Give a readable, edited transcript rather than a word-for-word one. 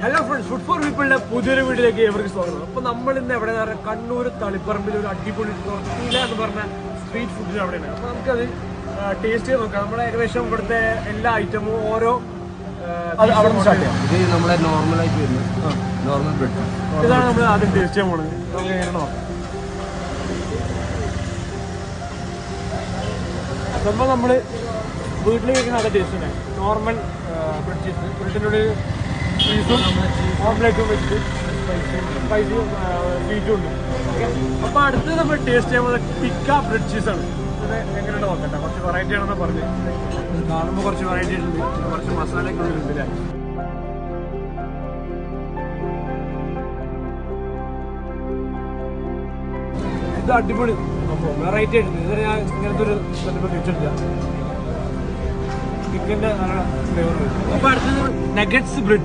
Hello friends, food for പീപ്പിളിന്റെ പുതിയൊരു വീട്ടിലേക്ക് ഇവർക്ക് സ്വാഗതം. അപ്പൊ നമ്മൾ ഇന്ന് എവിടെ കണ്ണൂർ തളിപ്പറമ്പിൽ ഒരു അടിപൊളി ടോർട്ടില എന്ന് പറഞ്ഞ സ്ട്രീറ്റ് ഫുഡിന് അവിടെയാണ്. അപ്പൊ നമുക്കത് ടേസ്റ്റ് ചെയ്ത് നോക്കാം. നമ്മുടെ ഏകദേശം ഇവിടുത്തെ എല്ലാ ഐറ്റമും ഓരോ അവിടെ സ്റ്റാർട്ട് ചെയ്യാം. ഇത് നമ്മളെ നോർമലായിട്ട് വരുന്നത് നോർമൽ ബ്രെഡ്. ഇതാണ് നമ്മൾ ആദ്യം ടേസ്റ്റ് ചെയ്യാൻ പോണത്. നമുക്ക് എങ്ങനെ നോക്കാം. സംഭവം നമ്മൾ വീട്ടിൽ കഴിക്കുന്ന അതേ ടേസ്റ്റ് തന്നെ. നോർമൽ ബ്രെഡ് ചീസ്, ബ്രെഡിൻ്റെ ചീസും ഓംലേറ്റും വെച്ചിട്ട് സ്പൈസിയും സ്വീറ്റും ഉണ്ട്. ഓക്കെ, അപ്പോൾ അടുത്ത് നമ്മൾ ടേസ്റ്റ് ചെയ്യുമ്പോൾ ടിക്ക ബ്രെഡ് ചീസാണ്. ഇത് എങ്ങനെയാണ് നോക്കട്ടെ. കുറച്ച് വെറൈറ്റി ആണെന്ന് പറഞ്ഞ് കാണുമ്പോൾ കുറച്ച് വെറൈറ്റി ഉണ്ട്, കുറച്ച് മസാലയൊക്കെ ഉള്ളിലുണ്ട്. ഇത് അടിപൊളി സംഭവം, വെറൈറ്റി ആയിട്ടുണ്ട്. ഇതുവരെ ഞാൻ ഇങ്ങനത്തെ ഒരു സംഭവം കഴിച്ചിട്ടില്ല. ചിക്കൻ്റെ നല്ല ഫ്ലേവർ. അപ്പോൾ അടുത്തത് നഗറ്റ്സ് ബ്രെഡ്